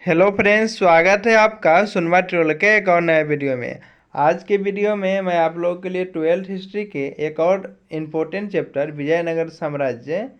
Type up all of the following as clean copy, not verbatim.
Hello friends, स्वागत है आपका सुनमा ट्रोल के एक और नए वीडियो में। आज के वीडियो में मैं आप लोगों के लिए 12th हिस्ट्री के एक और इम्पोर्टेंट चैप्टर विजयनगर साम्राज्य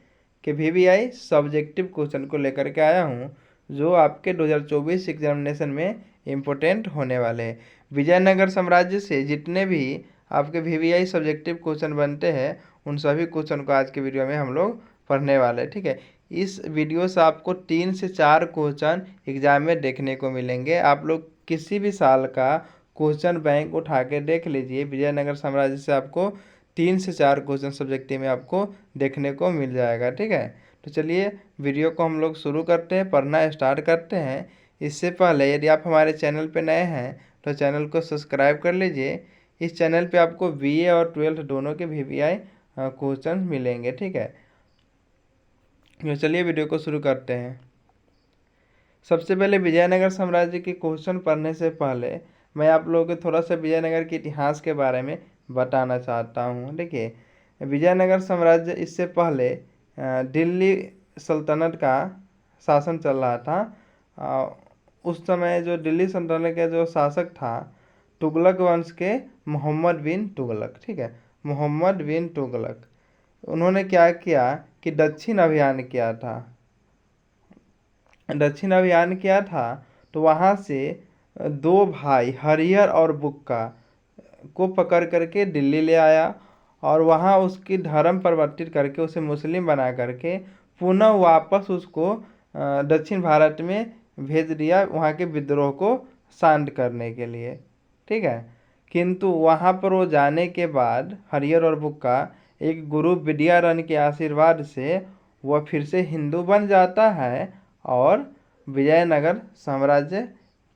के वीवीआई सब्जेक्टिव क्वेश्चन को लेकर के आया हूं, जो आपके 2024 एग्जामिनेशन में इम्पोर्टेंट होने वाले हैं। विजयनगर साम्राज्य से जितने भी आपके वीवीआई सब्जेक्टिव क्वेश्चन बनते हैं, उन सभी क्वेश्चन को आज के वीडियो में हम लोग पढ़ने वाले हैं। ठीक है, इस वीडियो से आपको 3 से 4 क्वेश्चन एग्जाम में देखने को मिलेंगे। आप लोग किसी भी साल का क्वेश्चन बैंक उठा के देख लीजिए, विजयनगर साम्राज्य से आपको 3 से 4 क्वेश्चन सब्जेक्टिव में आपको देखने को मिल जाएगा। ठीक है, तो चलिए वीडियो को हम लोग शुरू करते हैं, पढ़ना स्टार्ट करते हैं। इससे पहले यदि आप हमारे चैनल पर नए हैं तो चैनल को सब्सक्राइब कर लीजिए। इस चैनल पे आपको बीए और 12th दोनों के वीवीआई क्वेश्चन मिलेंगे। ठीक है, तो चलिए वीडियो को शुरू करते हैं। सबसे पहले विजयनगर साम्राज्य के क्वेश्चन पढ़ने से पहले मैं आप लोगों को थोड़ा सा विजयनगर के इतिहास के बारे में बताना चाहता हूँ। देखिए, विजयनगर साम्राज्य इससे पहले दिल्ली सल्तनत का शासन चल रहा था। उस समय जो दिल्ली सल्तनत का जो शासक था, तुगलक वंश के मोहम्मद बिन तुगलक। ठीक है, मोहम्मद बिन तुगलक, उन्होंने क्या किया कि दक्षिण अभियान किया था। तो वहाँ से दो भाई हरिहर और बुक्का को पकड़ करके दिल्ली ले आया और वहाँ उसकी धर्म परिवर्तित करके उसे मुस्लिम बना करके पुनः वापस उसको दक्षिण भारत में भेज दिया, वहाँ के विद्रोह को शांत करने के लिए। ठीक है, किंतु वहाँ पर वो जाने के बाद हरिहर और बुक्का एक गुरु विद्यारण के आशीर्वाद से वह फिर से हिंदू बन जाता है और विजयनगर साम्राज्य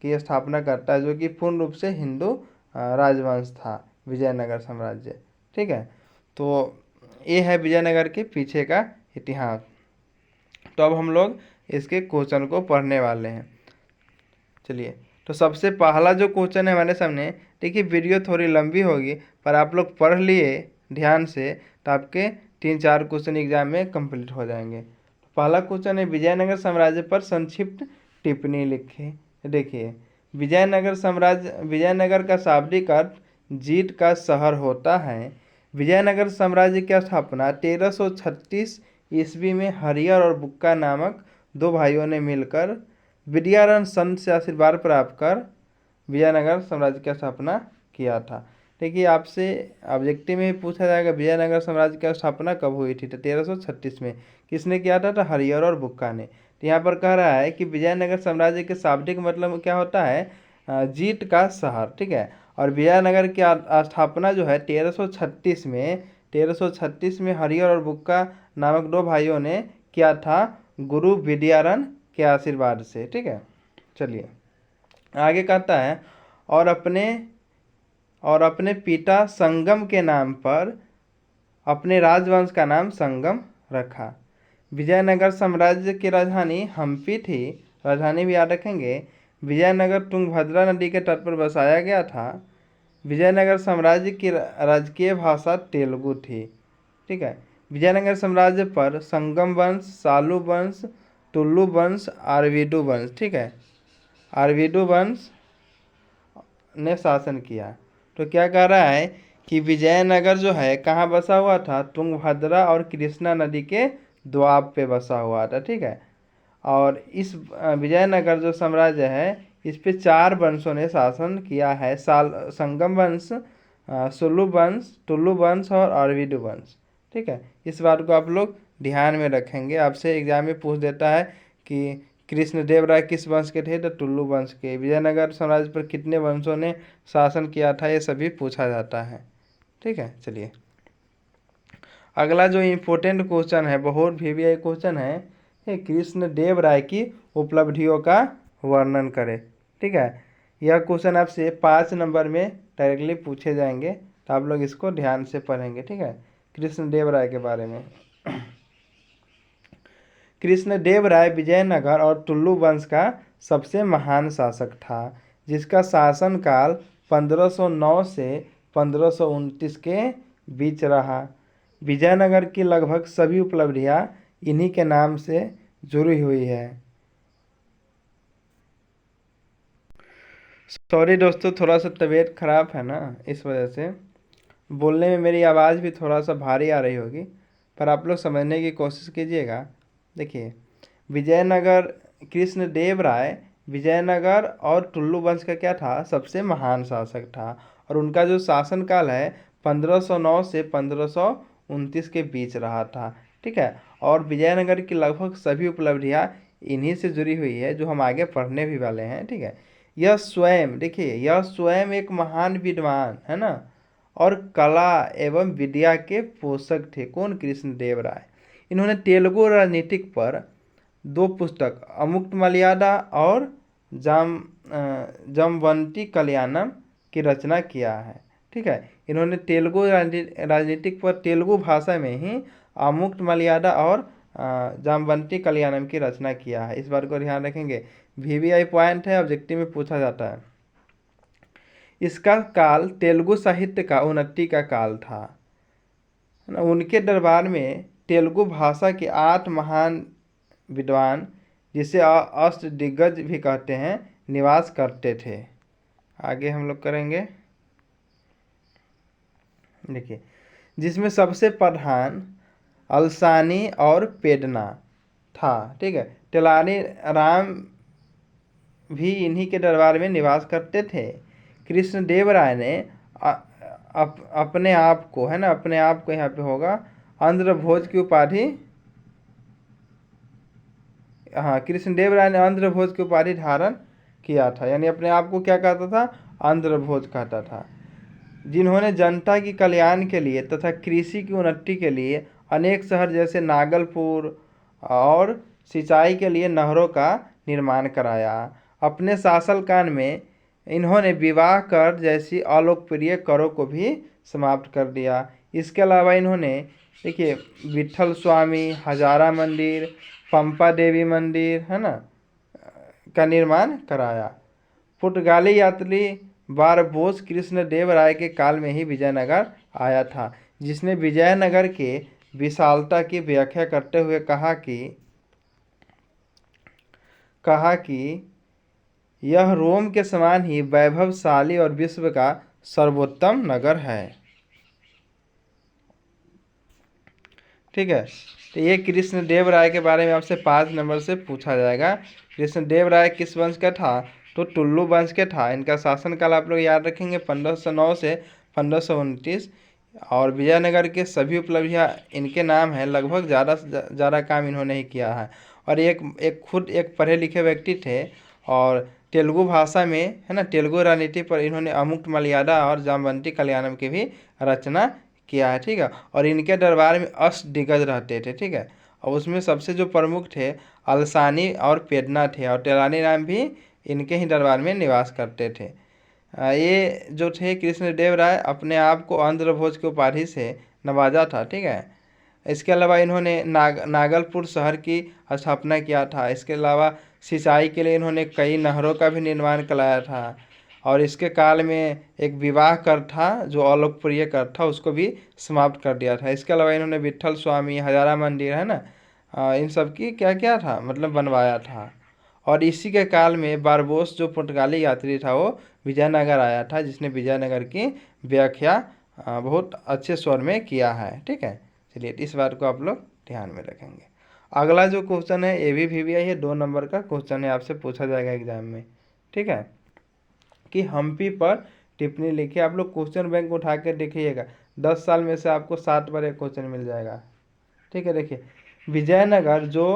की स्थापना करता है, जो कि पूर्ण रूप से हिंदू राजवंश था विजयनगर साम्राज्य। ठीक है, तो ये है विजयनगर के पीछे का इतिहास। तो अब हम लोग इसके क्वेश्चन को पढ़ने वाले हैं। चलिए, तो सबसे पहला जो क्वेश्चन है हमारे सामने, देखिए वीडियो थोड़ी लंबी होगी पर आप लोग पढ़ लिए ध्यान से तो आपके 3-4 क्वेश्चन एग्जाम में कंप्लीट हो जाएंगे। पहला क्वेश्चन है, विजयनगर साम्राज्य पर संक्षिप्त टिप्पणी लिखिए। देखिए, विजयनगर का शाब्दिक अर्थ जीत का शहर होता है। विजयनगर साम्राज्य की स्थापना 1336 ईस्वी में हरिहर और बुक्का नामक दो भाइयों ने मिलकर विद्यारण संत से आशीर्वाद प्राप्त कर विजयनगर साम्राज्य की स्थापना किया था। देखिए, आपसे ऑब्जेक्टिव में पूछा जाएगा विजयनगर साम्राज्य की स्थापना कब हुई थी, तो 1336 में। किसने किया था? तो हरिहर और बुक्का ने। तो यहाँ पर कह रहा है कि विजयनगर साम्राज्य के शाब्दिक मतलब क्या होता है? जीत का शहर। ठीक है, और विजयनगर की स्थापना जो है 1336 में हरिहर और बुक्का नामक दो भाइयों ने किया था, गुरु विद्यारण के आशीर्वाद से। ठीक है, चलिए आगे कहता है, और अपने पिता संगम के नाम पर अपने राजवंश का नाम संगम रखा। विजयनगर साम्राज्य की राजधानी हम्पी थी, राजधानी भी याद रखेंगे। विजयनगर तुंगभद्रा नदी के तट पर बसाया गया था। विजयनगर साम्राज्य की राजकीय भाषा तेलुगु थी। ठीक है, विजयनगर साम्राज्य पर संगम वंश, सालू वंश, टुल्लू वंश, आरवीडू वंश, ठीक है, आरवीडू वंश ने शासन किया। तो क्या कह रहा है कि विजयनगर जो है कहाँ बसा हुआ था? तुंगभद्रा और कृष्णा नदी के द्वाब पे बसा हुआ था। ठीक है, और इस विजयनगर जो साम्राज्य है, इस पे 4 वंशों ने शासन किया है। संगम वंश, सुलु वंश, टुल्लु वंश और आरवीडू वंश। ठीक है, इस बात को आप लोग ध्यान में रखेंगे। आपसे एग्जाम में पूछ देता है कि कृष्णदेव राय किस वंश के थे, तो टुल्लु वंश के। विजयनगर साम्राज्य पर कितने वंशों ने शासन किया था, ये सभी पूछा जाता है। ठीक है, चलिए अगला जो इम्पोर्टेंट क्वेश्चन है, बहुत वीवीआई क्वेश्चन है, ये कृष्णदेव राय की उपलब्धियों का वर्णन करें। ठीक है, यह क्वेश्चन आपसे 5 नंबर में डायरेक्टली पूछे जाएंगे, तो आप लोग इसको ध्यान से पढ़ेंगे। ठीक है, कृष्णदेव राय के बारे में। कृष्णदेव राय विजयनगर और टुल्लु वंश का सबसे महान शासक था, जिसका शासनकाल 1509 से 1529 के बीच रहा। विजयनगर की लगभग सभी उपलब्धियां इन्हीं के नाम से जुड़ी हुई है। सॉरी दोस्तों, थोड़ा सा तबीयत खराब है ना, इस वजह से बोलने में मेरी आवाज़ भी थोड़ा सा भारी आ रही होगी, पर आप लोग समझने की कोशिश कीजिएगा। देखिए, विजयनगर, कृष्णदेव राय विजयनगर और टुल्लू वंश का क्या था, सबसे महान शासक था। और उनका जो शासनकाल है 1509 से 1529 के बीच रहा था। ठीक है। और विजयनगर की लगभग सभी उपलब्धियां इन्हीं से जुड़ी हुई है, जो हम आगे पढ़ने भी वाले हैं। ठीक है। यह स्वयं, देखिए, यह स्वयं एक महान विद्वान है ना, और कला एवं विद्या के पोषक थे। कौन? कृष्णदेव राय। इन्होंने तेलुगु राजनीतिक पर दो पुस्तक, अमुक्त मलयादा और जाम जमवंती कल्याणम की रचना किया है। ठीक है। इन्होंने तेलुगु राजनीतिक पर तेलुगु भाषा में ही अमुक्त मलयादा और जामवंती कल्याणम की रचना किया है। इस बात को ध्यान रखेंगे, वीवीआई पॉइंट है, ऑब्जेक्टिव में पूछा जाता है। इसका काल तेलुगु साहित्य का उन्नति का काल था। उनके दरबार में तेलुगु भाषा के 8 महान विद्वान, जिसे अष्टदिग्गज भी कहते हैं, निवास करते थे। आगे हम लोग करेंगे। देखिए, जिसमें सबसे प्रधान अलसानी और पेडना था। ठीक है। तेलानी राम भी इन्हीं के दरबार में निवास करते थे। कृष्णदेव राय ने अपने आप को, है ना, अपने आप को यहाँ पे होगा आंध्र भोज की उपाधि, हाँ, कृष्णदेव राय ने आंध्र भोज की उपाधि धारण किया था, यानी अपने आप को क्या कहता था? आंध्र भोज कहता था। जिन्होंने जनता की कल्याण के लिए तथा कृषि की उन्नति के लिए अनेक शहर जैसे नागलपुर और सिंचाई के लिए नहरों का निर्माण कराया। अपने शासनकाल में इन्होंने विवाह कर जैसी अलोकप्रिय करों को भी समाप्त कर दिया। इसके अलावा इन्होंने, देखिए, विट्ठल स्वामी, हजारा मंदिर, पंपा देवी मंदिर, है ना, का निर्माण कराया। पुर्तगाली यात्री बारबोस कृष्णदेव राय के काल में ही विजयनगर आया था, जिसने विजयनगर के विशालता की व्याख्या करते हुए कहा कि यह रोम के समान ही वैभवशाली और विश्व का सर्वोत्तम नगर है। ठीक है। तो ये कृष्णदेव राय के बारे में आपसे 5 नंबर से पूछा जाएगा। कृष्णदेव राय किस वंश का था? तो टुल्लू वंश के था। इनका शासनकाल आप लोग याद रखेंगे 1509 से 1529। और विजयनगर के सभी उपलब्धियां इनके नाम है। लगभग ज़्यादा से ज़्यादा काम इन्होंने ही किया है। और एक खुद एक पढ़े लिखे व्यक्ति थे, और तेलुगु भाषा में, है ना, तेलुगु राजनीति पर इन्होंने अमुक्त मलयादा और जामवंती कल्याणम की भी रचना किया है। ठीक है। और इनके दरबार में अष्टदिग्गज रहते थे। ठीक है। और उसमें सबसे जो प्रमुख थे अलसानी और पेडना थे, और तेलानी राम भी इनके ही दरबार में निवास करते थे। ये जो थे कृष्णदेव राय, अपने आप को आंध्र भोज की उपाधि से नवाजा था। ठीक है। इसके अलावा इन्होंने नागलपुर शहर की स्थापना किया था। इसके अलावा सिंचाई के लिए इन्होंने कई नहरों का भी निर्माण कराया था। और इसके काल में एक विवाह कर था, जो अलोकप्रिय कर था, उसको भी समाप्त कर दिया था। इसके अलावा इन्होंने विट्ठल स्वामी, हजारा मंदिर, है ना, इन सब की क्या क्या था, मतलब बनवाया था। और इसी के काल में बारबोस जो पुर्तगाली यात्री था, वो विजयनगर आया था, जिसने विजयनगर की व्याख्या बहुत अच्छे स्वर में किया है। ठीक है। चलिए, इस बात को आप लोग ध्यान में रखेंगे। अगला जो क्वेश्चन है, ये भी वीवीआई है, 2 नंबर का क्वेश्चन है, आपसे पूछा जाएगा एग्जाम में। ठीक है, कि हम्पी पर टिप्पणी लिखिए। आप लोग क्वेश्चन बैंक उठा के देखिएगा, 10 साल में से आपको 7 बार एक क्वेश्चन मिल जाएगा। ठीक है। देखिए, विजयनगर जो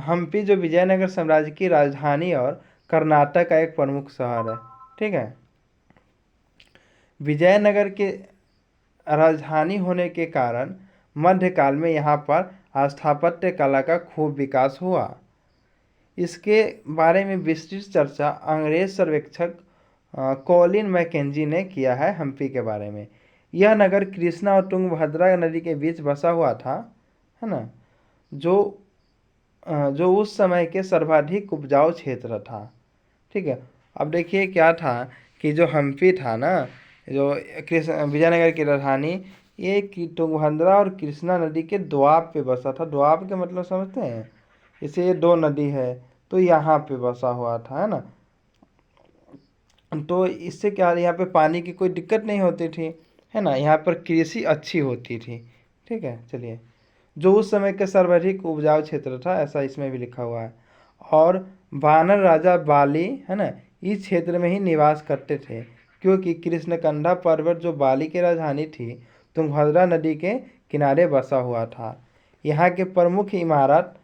हम्पी जो विजयनगर साम्राज्य की राजधानी और कर्नाटक का एक प्रमुख शहर है। ठीक है। विजयनगर के राजधानी होने के कारण मध्यकाल में यहाँ पर स्थापत्य कला का खूब विकास हुआ। इसके बारे में विस्तृत चर्चा अंग्रेज सर्वेक्षक कॉलिन मैकेंजी ने किया है हम्पी के बारे में। यह नगर कृष्णा और तुंगभद्रा नदी के बीच बसा हुआ था, है ना, जो उस समय के सर्वाधिक उपजाऊ क्षेत्र था। ठीक है। अब देखिए क्या था कि जो हम्पी था ना, जो कृष्ण विजयनगर की राजधानी, ये तुंगभद्रा और कृष्णा नदी के द्वाब पे बसा था। द्वाब के मतलब समझते हैं? इसे ये 2 नदी है, तो यहाँ पे बसा हुआ था, है ना। तो इससे क्या यहाँ पे पानी की कोई दिक्कत नहीं होती थी, है ना। यहाँ पर कृषि अच्छी होती थी। ठीक है, चलिए। जो उस समय के सर्वाधिक उपजाऊ क्षेत्र था, ऐसा इसमें भी लिखा हुआ है। और वानर राजा बाली, है ना, इस क्षेत्र में ही निवास करते थे, क्योंकि कृष्णकंधा पर्वत जो बाली की राजधानी थी तुंगभद्रा नदी के किनारे बसा हुआ था। यहाँ के प्रमुख इमारत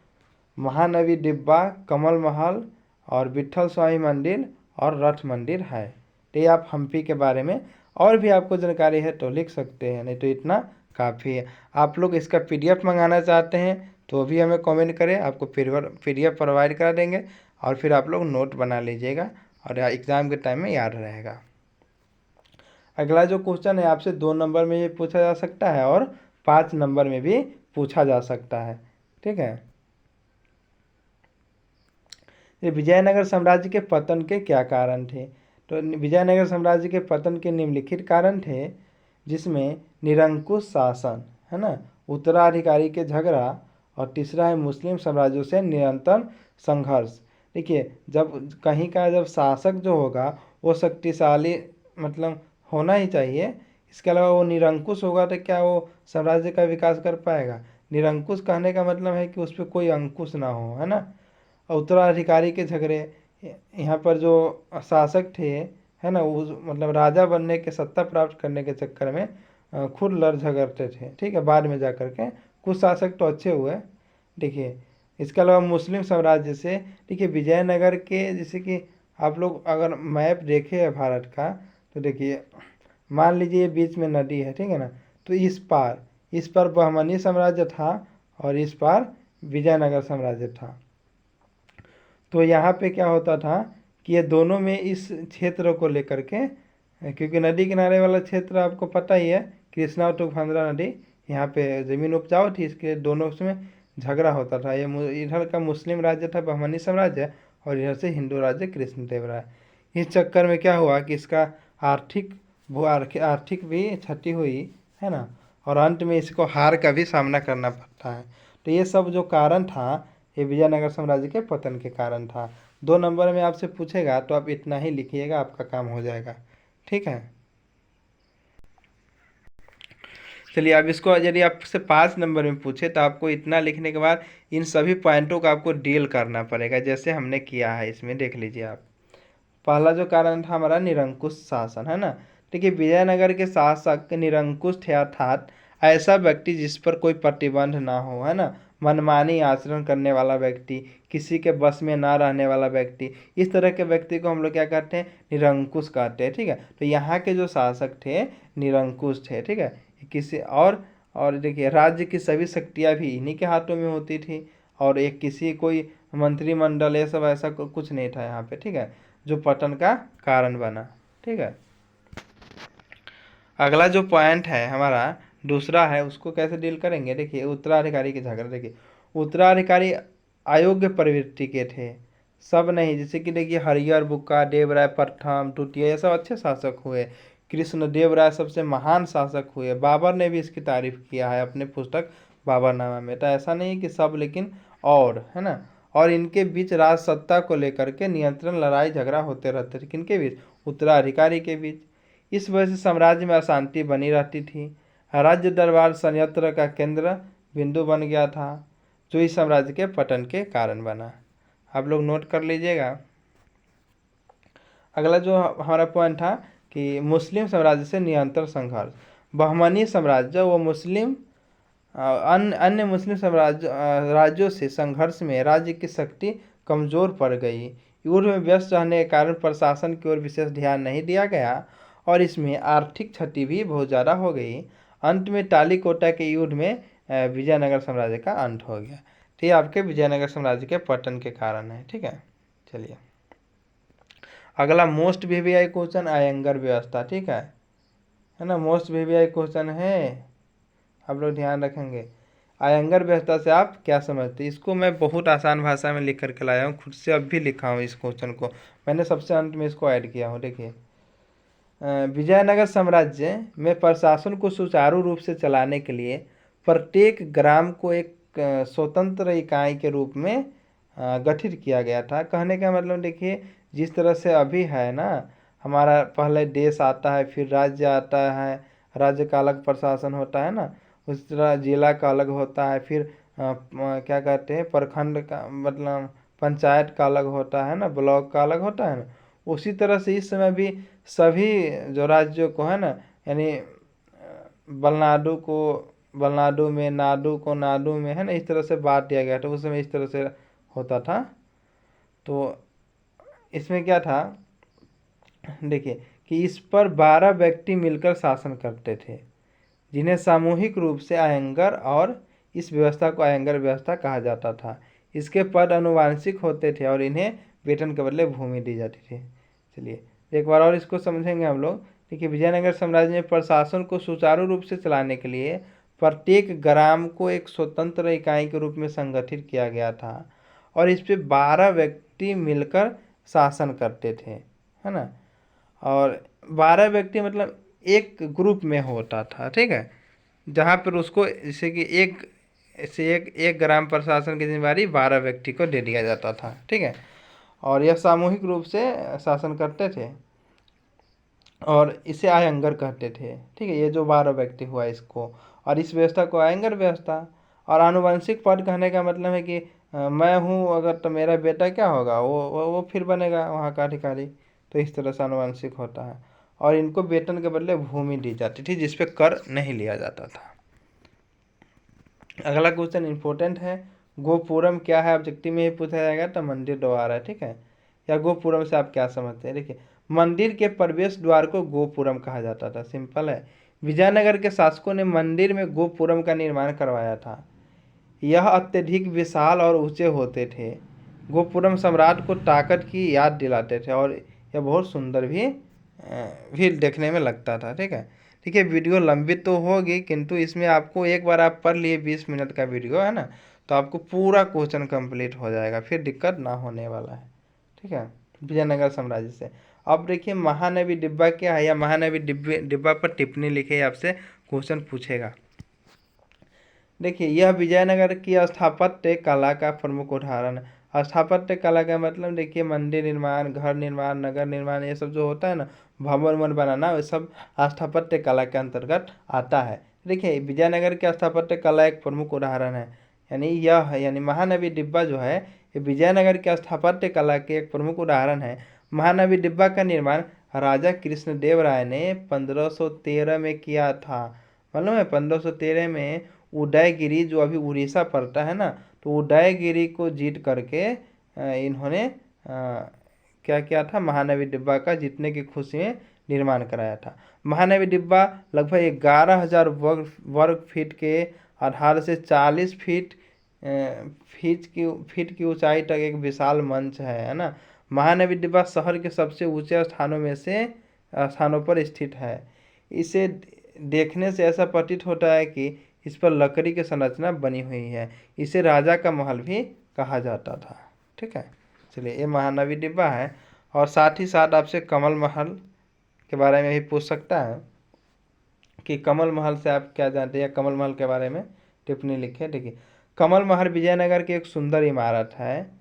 महानवी डिब्बा, कमल महल और विट्ठल स्वामी मंदिर और रथ मंदिर है। तो ये आप हम्पी के बारे में और भी आपको जानकारी है तो लिख सकते हैं, नहीं तो इतना काफ़ी है। आप लोग इसका पीडीएफ मंगाना चाहते हैं तो भी हमें कमेंट करें, आपको पीडीएफ प्रोवाइड करा देंगे और फिर आप लोग नोट बना लीजिएगा और एग्ज़ाम के टाइम में याद रहेगा। अगला जो क्वेश्चन है आपसे 2 नंबर में ये पूछा जा सकता है और 5 नंबर में भी पूछा जा सकता है। ठीक है, ये विजयनगर साम्राज्य के पतन के क्या कारण थे। तो विजयनगर साम्राज्य के पतन के निम्नलिखित कारण थे, जिसमें निरंकुश शासन, है ना, उत्तराधिकारी के झगड़ा और तीसरा है मुस्लिम साम्राज्यों से निरंतर संघर्ष। देखिए, जब कहीं का जब शासक जो होगा वो शक्तिशाली मतलब होना ही चाहिए, इसके अलावा वो निरंकुश होगा तो क्या वो साम्राज्य का विकास कर पाएगा। निरंकुश कहने का मतलब है कि उस पर कोई अंकुश ना हो, है ना। उत्तराधिकारी के झगड़े, यहाँ पर जो शासक थे, है ना, उस मतलब राजा बनने के सत्ता प्राप्त करने के चक्कर में खुद लड़ झगड़ते थे। ठीक है, बाद में जा कर के कुछ शासक तो अच्छे हुए। देखिए, इसके अलावा मुस्लिम साम्राज्य से, देखिए विजयनगर के, जैसे कि आप लोग अगर मैप देखे है भारत का तो देखिए, मान लीजिए ये बीच में नदी है, ठीक है ना, तो इस पार बहमनी साम्राज्य था और इस पार विजयनगर साम्राज्य था। तो यहाँ पे क्या होता था कि ये दोनों में इस क्षेत्र को लेकर के, क्योंकि नदी किनारे वाला क्षेत्र आपको पता ही है, कृष्णा और तुंगभद्रा नदी, यहाँ पे ज़मीन उपजाऊ थी, इसके दोनों उसमें झगड़ा होता था। ये इधर का मुस्लिम राज्य था बहमनी साम्राज्य और इधर से हिंदू राज्य कृष्णदेव राय। इस चक्कर में क्या हुआ कि इसका आर्थिक भी क्षति हुई, है ना, और अंत में इसको हार का भी सामना करना पड़ता है। तो ये सब जो कारण था ये विजयनगर साम्राज्य के पतन के कारण था। 2 नंबर में आपसे पूछेगा तो आप इतना ही लिखिएगा, आपका काम हो जाएगा। ठीक है, चलिए अब इसको यदि आपसे 5 नंबर में पूछे तो आपको इतना लिखने के बाद इन सभी पॉइंटों को आपको डील करना पड़ेगा, जैसे हमने किया है इसमें। देख लीजिए आप, पहला जो कारण था हमारा निरंकुश शासन, है ना। देखिए, विजयनगर के शासक निरंकुश थे, अर्थात ऐसा व्यक्ति जिस पर कोई प्रतिबंध ना हो, है ना, मनमानी आचरण करने वाला व्यक्ति, किसी के बस में ना रहने वाला व्यक्ति, इस तरह के व्यक्ति को हम लोग क्या कहते हैं, निरंकुश कहते हैं। ठीक है, तो यहाँ के जो शासक थे निरंकुश थे। ठीक है, किसी और देखिए, राज्य की सभी शक्तियाँ भी इन्हीं के हाथों में होती थी और एक किसी कोई मंत्रिमंडल ये सब ऐसा कुछ नहीं था यहाँ पे। ठीक है, जो पतन का कारण बना। ठीक है, अगला जो पॉइंट है हमारा दूसरा है, उसको कैसे डील करेंगे। देखिए, उत्तराधिकारी के झगड़े। देखिए, उत्तराधिकारी अयोग्य प्रवृत्ति के थे, सब नहीं। जैसे कि देखिए, हरिहर बुक्का, देवराय प्रथम, द्वितीय, ये सब अच्छे शासक हुए। कृष्णदेव राय सबसे महान शासक हुए। बाबर ने भी इसकी तारीफ किया है अपने पुस्तक बाबरनामा में। तो ऐसा नहीं कि सब, लेकिन और, है ना। और इनके बीच राज सत्ता को लेकर के नियंत्रण लड़ाई झगड़ा होते रहते थे। किनके बीच, उत्तराधिकारी के बीच। इस वजह से साम्राज्य में अशांति बनी रहती थी। राज्य दरबार संयंत्र का केंद्र बिंदु बन गया था, जो इस साम्राज्य के पतन के कारण बना। आप लोग नोट कर लीजिएगा। अगला जो हमारा पॉइंट था कि मुस्लिम साम्राज्य से निरंतर संघर्ष। बहमनी साम्राज्य व मुस्लिम अन्य मुस्लिम राज्यों से संघर्ष में राज्य की शक्ति कमजोर पड़ गई। युद्ध में व्यस्त रहने के कारण प्रशासन की ओर विशेष ध्यान नहीं दिया गया और इसमें आर्थिक क्षति भी बहुत ज़्यादा हो गई। अंत में टालीकोटा के युद्ध में विजयनगर साम्राज्य का अंत हो गया। तो ये आपके विजयनगर साम्राज्य के पतन के कारण है। ठीक है, चलिए अगला मोस्ट वीवीआई क्वेश्चन, अयंगर व्यवस्था। ठीक है ना, मोस्ट वीवीआई क्वेश्चन है, आप लोग ध्यान रखेंगे। अयंगर व्यवस्था से आप क्या समझते हैं। इसको मैं बहुत आसान भाषा में लिख करके लाया हूँ, खुद से अब भी लिखा हूँ। इस क्वेश्चन को मैंने सबसे अंत में इसको ऐड किया हूँ। देखिए, विजयनगर साम्राज्य में प्रशासन को सुचारू रूप से चलाने के लिए प्रत्येक ग्राम को एक स्वतंत्र इकाई के रूप में गठित किया गया था। कहने का मतलब देखिए, जिस तरह से अभी है ना, हमारा पहले देश आता है, फिर राज्य आता है, राज्य का अलग प्रशासन होता है ना, उस तरह जिला का अलग होता है, फिर क्या कहते हैं प्रखंड का मतलब पंचायत का अलग होता है ना, ब्लॉक का अलग होता है ना। उसी तरह से इस समय भी सभी जो राज्यों को है ना, यानी बलनाडु को बलनाडु में, नाडु को नाडु में, है ना, इस तरह से बांट दिया गया था। उस समय इस तरह से होता था। तो इसमें क्या था, देखिए कि इस पर 12 व्यक्ति मिलकर शासन करते थे, जिन्हें सामूहिक रूप से अयंगर, और इस व्यवस्था को अयंगर व्यवस्था कहा जाता था। इसके पद अनुवांशिक होते थे और इन्हें वेतन के बदले भूमि दी जाती थी। चलिए एक बार और इसको समझेंगे हम लोग। देखिए विजयनगर साम्राज्य में प्रशासन को सुचारू रूप से चलाने के लिए प्रत्येक ग्राम को एक स्वतंत्र इकाई के रूप में संगठित किया गया था, और इस पे 12 व्यक्ति मिलकर शासन करते थे, है ना। और 12 व्यक्ति मतलब एक ग्रुप में होता था, ठीक है, जहाँ पर उसको जैसे कि एक ग्राम प्रशासन की जिम्मेदारी 12 व्यक्ति को दे दिया जाता था, ठीक है। और यह सामूहिक रूप से शासन करते थे और इसे आयंगर कहते थे, ठीक है। ये जो 12 व्यक्ति हुआ इसको, और इस व्यवस्था को आयंगर व्यवस्था। और आनुवंशिक पद कहने का मतलब है कि मैं हूँ अगर, तो मेरा बेटा क्या होगा, वो फिर बनेगा वहाँ का अधिकारी। तो इस तरह से आनुवंशिक होता है। और इनको वेतन के बदले भूमि दी जाती थी, जिसपे कर नहीं लिया जाता था। अगला क्वेश्चन इंपॉर्टेंट है, गोपुरम क्या है, ऑब्जेक्टिव में ही पूछा जाएगा, तो मंदिर द्वार है, ठीक है। या गोपुरम से आप क्या समझते हैं, देखिए मंदिर के प्रवेश द्वार को गोपुरम कहा जाता था, सिंपल है। विजयनगर के शासकों ने मंदिर में गोपुरम का निर्माण करवाया था। यह अत्यधिक विशाल और ऊंचे होते थे। गोपुरम सम्राट को ताकत की याद दिलाते थे, और यह बहुत सुंदर भी देखने में लगता था, ठीक है। देखिए वीडियो लंबी तो होगी, किंतु इसमें आपको एक बार आप पढ़ लिए 20 मिनट का वीडियो है ना, तो आपको पूरा क्वेश्चन कंप्लीट हो जाएगा, फिर दिक्कत ना होने वाला है, ठीक है। विजयनगर साम्राज्य से अब देखिए महानवी डिब्बा क्या है, या महानवी डिब्बा पर टिप्पणी लिखे आपसे क्वेश्चन पूछेगा। देखिए यह विजयनगर की स्थापत्य कला का प्रमुख उदाहरण है। स्थापत्य कला का मतलब देखिए मंदिर निर्माण, घर निर्माण, नगर निर्माण, ये सब जो होता है ना, भवन वन बनाना, वो सब स्थापत्य कला के अंतर्गत आता है। देखिए विजयनगर की स्थापत्य कला एक प्रमुख उदाहरण है, यानी महानवी डिब्बा जो है, ये विजयनगर की स्थापत्य कला के एक प्रमुख उदाहरण है। महानवी डिब्बा का निर्माण राजा कृष्णदेव राय ने 1513 में किया था। मालूम है 1513 में उदयगिरी, जो अभी उड़ीसा पड़ता है ना, तो उदयगिरी को जीत करके इन्होंने क्या किया था, महानवी डिब्बा का जीतने की खुशी में निर्माण कराया था। महानवी डिब्बा लगभग 11,000 वर्ग फीट के आधार से 40 फीट की ऊंचाई तक एक विशाल मंच है ना। महानवी डिब्बा शहर के सबसे ऊंचे स्थानों पर स्थित है। इसे देखने से ऐसा प्रतीत होता है कि इस पर लकड़ी की संरचना बनी हुई है। इसे राजा का महल भी कहा जाता था, ठीक है। चलिए ये महानवी डिब्बा है। और साथ ही साथ आपसे कमल महल के बारे में भी पूछ सकता है कि कमल महल से आप क्या जानते हैं, या कमल महल के बारे में टिप्पणी लिखे। देखिए कमल महल विजयनगर की एक सुंदर इमारत है।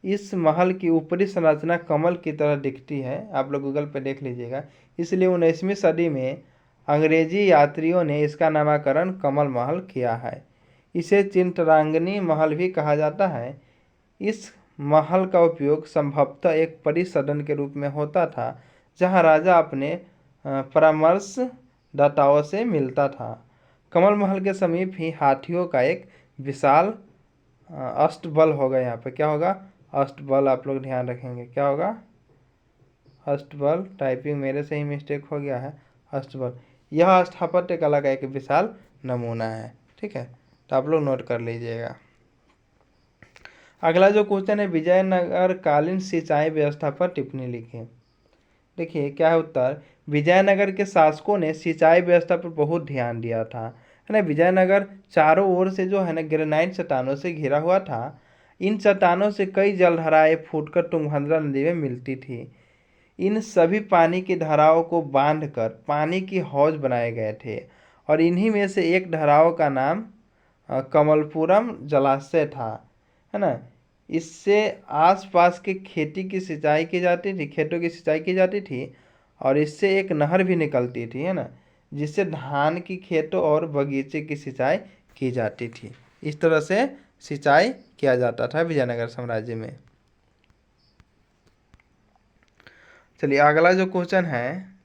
इस महल की ऊपरी संरचना कमल की तरह दिखती है, आप लोग गूगल पे देख लीजिएगा। इसलिए 19वीं सदी में अंग्रेजी यात्रियों ने इसका नामकरण कमल महल किया है। इसे चिंतरांगनी महल भी कहा जाता है। इस महल का उपयोग संभवतः एक परिसदन के रूप में होता था, जहां राजा अपने परामर्शदाताओं से मिलता था। कमल महल के समीप ही हाथियों का एक विशाल अष्टबल होगा। यहाँ पे क्या होगा, अष्टबल, आप लोग ध्यान रखेंगे क्या होगा, अष्टबल। टाइपिंग मेरे से ही मिस्टेक हो गया है, अष्टबल। यह स्थापत्य कला का एक विशाल नमूना है, ठीक है, तो आप लोग नोट कर लीजिएगा। अगला जो क्वेश्चन है, विजयनगर कालीन सिंचाई व्यवस्था पर टिप्पणी लिखिए। देखिए क्या है उत्तर, विजयनगर के शासकों ने सिंचाई व्यवस्था पर बहुत ध्यान दिया था, है ना। विजयनगर चारों ओर से जो है ना ग्रेनाइट चट्टानों से घिरा हुआ था। इन चट्टानों से कई जलधाराएं फूटकर तुंगभद्रा नदी में मिलती थी। इन सभी पानी की धाराओं को बांधकर पानी की हौज बनाए गए थे, और इन्हीं में से एक धाराओं का नाम कमलपुरम जलाशय था, है ना। इससे आसपास के खेती की सिंचाई की जाती थी, खेतों की सिंचाई की जाती थी। और इससे एक नहर भी निकलती थी, है ना, जिससे धान की खेतों और बगीचे की सिंचाई की जाती थी। इस तरह से सिंचाई किया जाता था विजयनगर साम्राज्य में। चलिए अगला जो क्वेश्चन है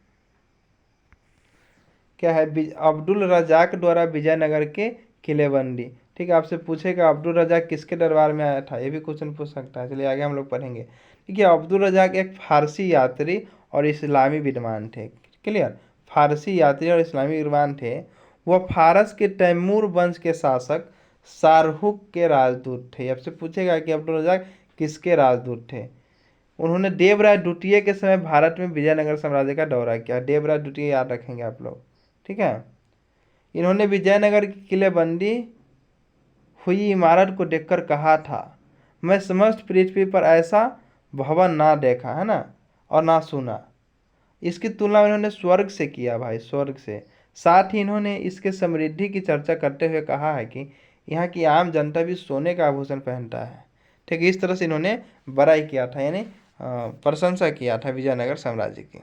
क्या है, अब्दुल रजाक द्वारा विजयनगर के किलेबंदी। ठीक है, आपसे पूछेगा अब्दुल रजाक किसके दरबार में आया था, ये भी क्वेश्चन पूछ सकता है। चलिए आगे हम लोग पढ़ेंगे। ठीक है, अब्दुल रजाक एक फारसी यात्री और इस्लामी विद्वान थे। क्लियर, फारसी यात्री और इस्लामी विद्वान थे। वह फारस के तैमूर वंश के शासक शाहरुख के राजदूत थे। आपसे पूछेगा कि अब्दुल रजाक किसके राजदूत थे। उन्होंने देवराय द्वितीय के समय भारत में विजयनगर साम्राज्य का दौरा किया। देवराय द्वितीय याद रखेंगे आप लोग। ठीक है, इन्होंने विजयनगर की किलेबंदी हुई इमारत को देखकर कहा था, मैं समस्त पृथ्वी पर ऐसा भवन ना देखा है ना, और ना सुना। इसकी तुलना इन्होंने स्वर्ग से किया भाई, स्वर्ग से। साथ ही इन्होंने इसके समृद्धि की चर्चा करते हुए कहा है कि यहाँ की आम जनता भी सोने का आभूषण पहनता है। ठीक है, इस तरह से इन्होंने बड़ाई किया था, यानी प्रशंसा किया था विजयनगर साम्राज्य की।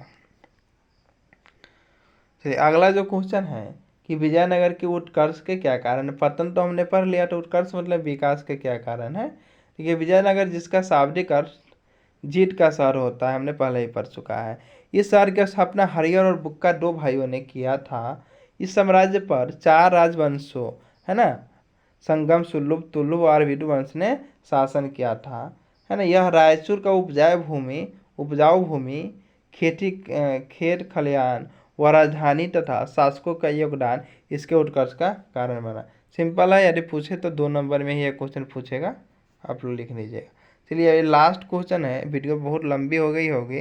चलिए अगला जो क्वेश्चन है कि विजयनगर के उत्कर्ष के क्या कारण है। पतन तो हमने पढ़ लिया, तो उत्कर्ष मतलब विकास के क्या कारण है। ठीक है, विजयनगर जिसका शाब्दिक अर्थ जीत का शहर होता है, हमने पहले ही पढ़ चुका है। इस शहर की स्थापना हरिहर और बुक्का दो भाइयों ने किया था। इस साम्राज्य पर चार राजवंशों, है ना, संगम, सुल्लुभ, तुलुभ और विदुवंश ने शासन किया था, है ना। यह रायचूर का उपजाऊ भूमि, खेती, खेत खलिहान व राजधानी तथा शासकों का योगदान इसके उत्कर्ष का कारण बना। सिंपल है, यदि पूछे तो 2 नंबर में ही ये क्वेश्चन पूछेगा, आप लोग लिख लीजिएगा। चलिए ये लास्ट क्वेश्चन है। वीडियो बहुत लंबी हो गई होगी।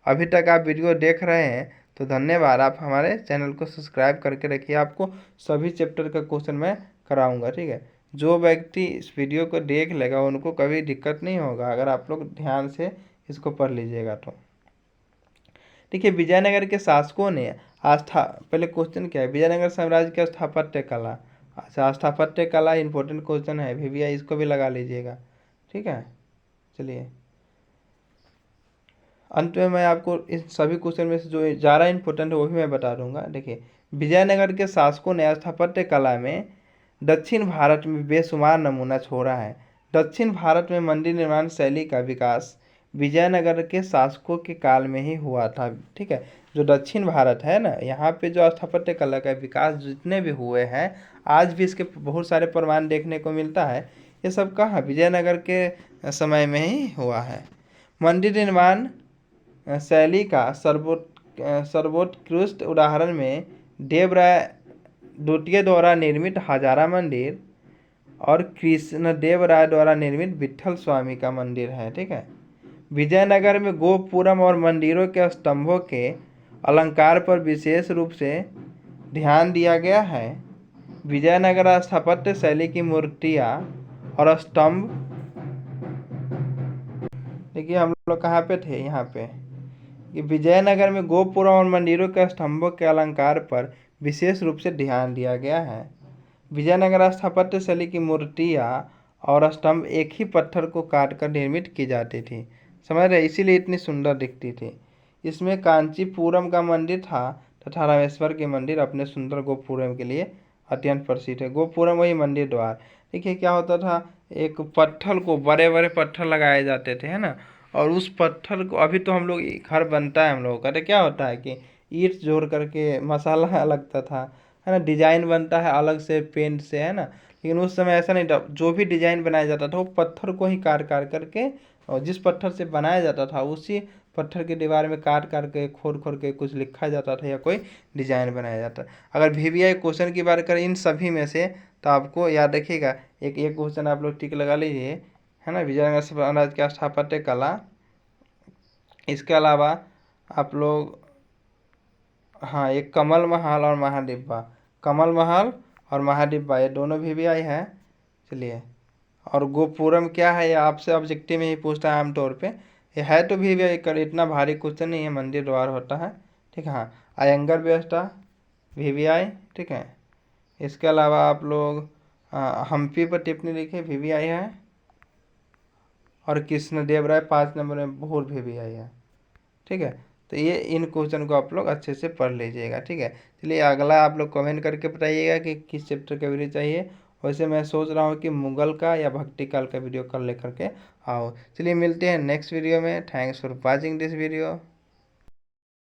अभी तक आप वीडियो देख रहे हैं तो धन्यवाद। आप हमारे चैनल को सब्सक्राइब करके रखिए, आपको सभी चैप्टर का क्वेश्चन मैं कराऊंगा। ठीक है, जो व्यक्ति इस वीडियो को देख लेगा उनको कभी दिक्कत नहीं होगा, अगर आप लोग ध्यान से इसको पढ़ लीजिएगा तो। ठीक है, विजयनगर के शासकों ने आस्था, पहले क्वेश्चन क्या है, विजयनगर साम्राज्य की स्थापत्य कला। अच्छा, स्थापत्य कला इंपॉर्टेंट क्वेश्चन है, VVI इसको भी लगा लीजिएगा। ठीक है, चलिए अंत में मैं आपको इस सभी क्वेश्चन में से जो ज़्यादा इंपॉर्टेंट है वो भी मैं बता दूंगा। देखिए, विजयनगर के शासकों ने स्थापत्य कला में दक्षिण भारत में बेशुमार नमूना छोड़ा है। दक्षिण भारत में मंदिर निर्माण शैली का विकास विजयनगर के शासकों के काल में ही हुआ था। ठीक है, जो दक्षिण भारत है ना, यहाँ पे जो स्थापत्य कला का विकास जितने भी हुए हैं, आज भी इसके बहुत सारे प्रमाण देखने को मिलता है। ये सब कहाँ, विजयनगर के समय में ही हुआ है। मंदिर निर्माण शैली का सर्वोत्कृष्ट उदाहरण में देवराय द्वितीय द्वारा निर्मित हजारा मंदिर और कृष्णदेव राय द्वारा निर्मित विट्ठल स्वामी का मंदिर है। ठीक है, विजयनगर में गोपुरम और मंदिरों के स्तंभों के अलंकार पर विशेष रूप से ध्यान दिया गया है। विजयनगर स्थापत्य शैली की मूर्तियाँ और स्तंभ, देखिए हम लोग कहाँ पे थे, यहाँ पे कि विजयनगर में गोपुरम और मंदिरों के स्तंभों के अलंकार पर विशेष रूप से ध्यान दिया गया है। विजयनगर स्थापत्य शैली की मूर्तियाँ और स्तंभ एक ही पत्थर को काटकर निर्मित की जाती थी, समझ रहे, इसीलिए इतनी सुंदर दिखती थी। इसमें कांचीपुरम का मंदिर था तथा रामेश्वर के मंदिर अपने सुंदर गोपुरम के लिए अत्यंत प्रसिद्ध है। गोपुरम वही मंदिर द्वार। देखिए क्या होता था, एक पत्थर को, बड़े बड़े पत्थर लगाए जाते थे, है ना, और उस पत्थर को, अभी तो हम लोग घर बनता है हम लोगों का, तो क्या होता है कि ईंट जोड़ करके मसाला लगता था, है ना, डिजाइन बनता है अलग से पेंट से, है ना। लेकिन उस समय ऐसा नहीं था, जो भी डिजाइन बनाया जाता था वो पत्थर को ही काट काट करके, और जिस पत्थर से बनाया जाता था उसी पत्थर की दीवार में काट काट के, खोद खोद के कुछ लिखा जाता था या कोई डिजाइन बनाया जाता। अगर VVI क्वेश्चन की बात करें इन सभी में से, तो आपको याद रखिएगा, एक एक क्वेश्चन आप लोग टिक लगा लीजिए, है ना, विजयनगर साम्राज्य का स्थापत्य कला। इसके अलावा आप लोग, हाँ, एक कमल महल और महाडिब्बा, कमल महल और महाडिब्बा ये दोनों VVI है। चलिए, और गोपुरम क्या है, ये आपसे ऑब्जेक्टिव में ही पूछता है आमतौर पे। ये है तो VVI कर, इतना भारी क्वेश्चन नहीं है, मंदिर द्वार होता है। ठीक है, हाँ, अयंगर व्यवस्था VVI। ठीक है, इसके अलावा आप लोग हम्पी पर टिप्पणी लिखे, VVI है। और कृष्णदेव राय 5 नंबर में भूल भी आई है। ठीक है, तो ये इन क्वेश्चन को आप लोग अच्छे से पढ़ लीजिएगा। ठीक है, चलिए अगला आप लोग कमेंट करके बताइएगा कि किस चैप्टर का वीडियो चाहिए। वैसे मैं सोच रहा हूँ कि मुगल का या भक्ति काल का वीडियो कल लेकर के आओ। चलिए मिलते हैं नेक्स्ट वीडियो में। Thanks for watching this video.